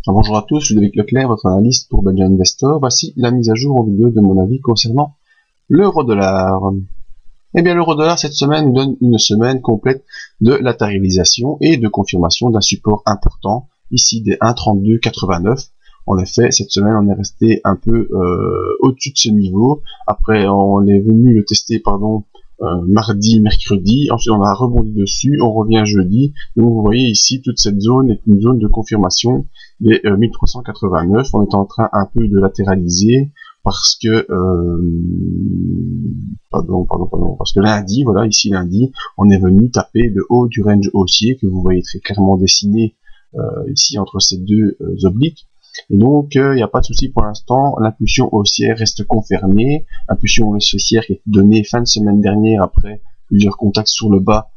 Bonjour à tous, je suis David Leclerc, votre analyste pour Belgian Investor. Voici la mise à jour en vidéo de mon avis concernant l'euro-dollar. Eh bien, l'euro-dollar cette semaine nous donne une semaine complète de latéralisation et de confirmation d'un support important, ici des 1,3289. En effet, cette semaine, on est resté un peu au-dessus de ce niveau. Après, on est venu le tester, mardi, mercredi. Ensuite, on a rebondi dessus. On revient jeudi. Donc, vous voyez ici, toute cette zone est une zone de confirmation des 1389. On est en train un peu de latéraliser parce que parce que lundi, voilà, ici lundi, on est venu taper le haut du range haussier que vous voyez très clairement dessiné ici entre ces deux obliques. Et donc, il n'y a pas de souci pour l'instant, l'impulsion haussière reste confirmée, impulsion haussière qui est donnée fin de semaine dernière après plusieurs contacts sur le bas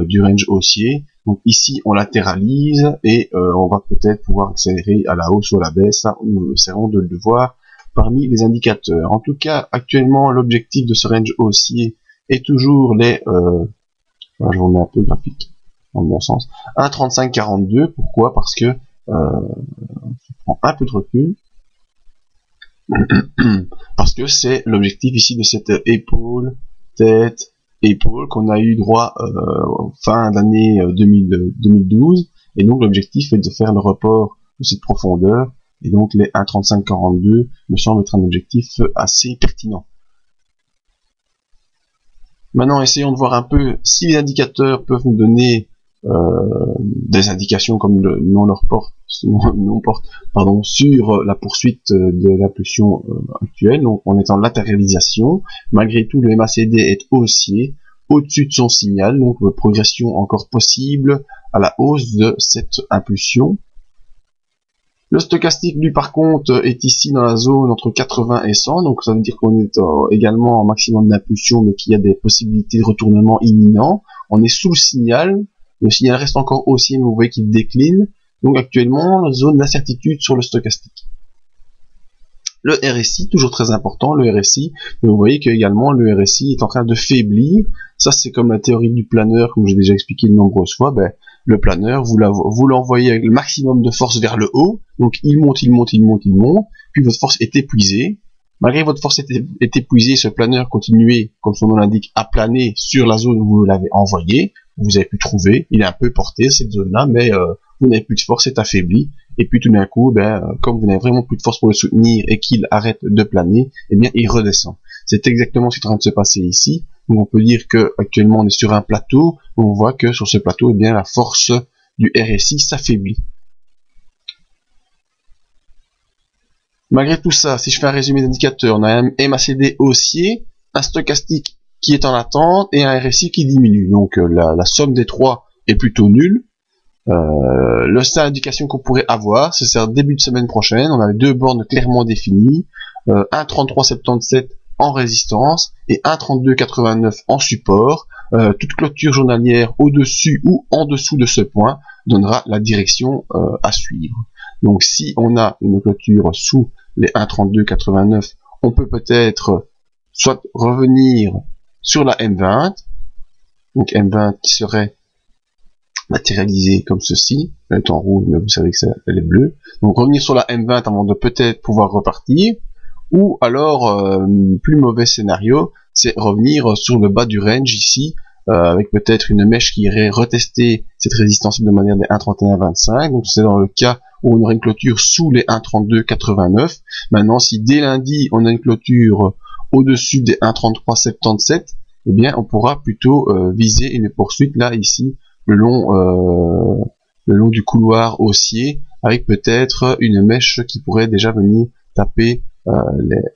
du range haussier. Donc ici, on latéralise et on va peut-être pouvoir accélérer à la hausse ou à la baisse. Ça, nous essaierons de le voir parmi les indicateurs. En tout cas, actuellement, l'objectif de ce range haussier est toujours les... je remets un peu graphique dans le bon sens. 1,3542. Pourquoi? Parce que je prends un peu de recul parce que c'est l'objectif ici de cette épaule, tête, épaule qu'on a eu droit fin d'année 2012, et donc l'objectif est de faire le report de cette profondeur, et donc les 1,3542 me semble être un objectif assez pertinent. Maintenant, essayons de voir un peu si les indicateurs peuvent nous donner des indications comme le non porte sur la poursuite de l'impulsion actuelle. Donc on est en latéralisation. Malgré tout, le MACD est haussier au-dessus de son signal, donc progression encore possible à la hausse de cette impulsion. Le stochastique, lui, par contre, est ici dans la zone entre 80 et 100, donc ça veut dire qu'on est également en maximum d'impulsion, mais qu'il y a des possibilités de retournement imminent. On est sous le signal reste encore haussier, mais vous voyez qu'il décline. Donc actuellement, zone d'incertitude sur le stochastique. Le RSI, toujours très important, le RSI, vous voyez que également le RSI est en train de faiblir. Ça, c'est comme la théorie du planeur, comme j'ai déjà expliqué de nombreuses fois. Le planeur, vous l'envoyez avec le maximum de force vers le haut, donc il monte, puis votre force est épuisée. Malgré votre force est épuisée, ce planeur continuait, comme son nom l'indique, à planer sur la zone où vous l'avez envoyé. Vous avez pu trouver, il est un peu porté cette zone-là, mais vous n'avez plus de force, c'est affaibli. Et puis tout d'un coup, comme vous n'avez vraiment plus de force pour le soutenir et qu'il arrête de planer, eh bien il redescend. C'est exactement ce qui est en train de se passer ici. Donc on peut dire que actuellement on est sur un plateau. On voit que sur ce plateau, eh bien la force du RSI s'affaiblit. Malgré tout ça, si je fais un résumé d'indicateurs, on a un MACD haussier, un stochastique qui est en attente et un RSI qui diminue. Donc la somme des trois est plutôt nulle. Le seul indication qu'on pourrait avoir, c'est début de semaine prochaine. On a les deux bornes clairement définies, 1,3377 en résistance et 1,3289 en support. Toute clôture journalière au-dessus ou en dessous de ce point donnera la direction à suivre. Donc si on a une clôture sous les 1,3289, on peut peut-être soit revenir sur la M20, donc M20 qui serait matérialisée comme ceci, elle est en rouge mais vous savez que elle est bleue, donc revenir sur la M20 avant de peut-être pouvoir repartir, ou alors plus mauvais scénario, c'est revenir sur le bas du range ici, avec peut-être une mèche qui irait retester cette résistance de manière des 1,3125, donc c'est dans le cas où on aurait une clôture sous les 1,3289. Maintenant, si dès lundi on a une clôture au-dessus des 1,3377, eh bien on pourra plutôt viser une poursuite là ici le long du couloir haussier, avec peut-être une mèche qui pourrait déjà venir taper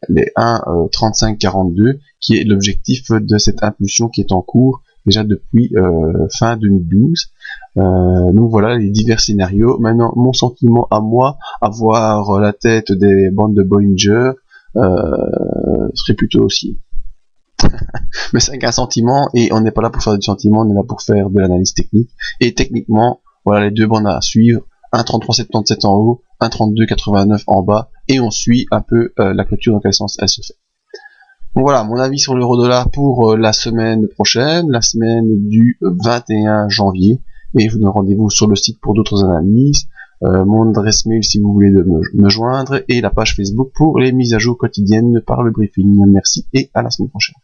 les 1,3542 qui est l'objectif de cette impulsion qui est en cours déjà depuis fin 2012. Donc voilà les divers scénarios. Maintenant, mon sentiment à moi, avoir la tête des bandes de Bollinger serait plutôt aussi. Mais c'est qu'un sentiment, et on n'est pas là pour faire du sentiment, on est là pour faire de l'analyse technique. Et techniquement, voilà les deux bandes à suivre, 1,3377 en haut, 1,3289 en bas, et on suit un peu la clôture dans quel sens elle se fait. Donc voilà, mon avis sur l'euro-dollar pour la semaine prochaine, la semaine du 21 janvier, et je vous donne rendez-vous sur le site pour d'autres analyses. mon adresse mail si vous voulez me joindre, et la page Facebook pour les mises à jour quotidiennes par le briefing. Merci et à la semaine prochaine.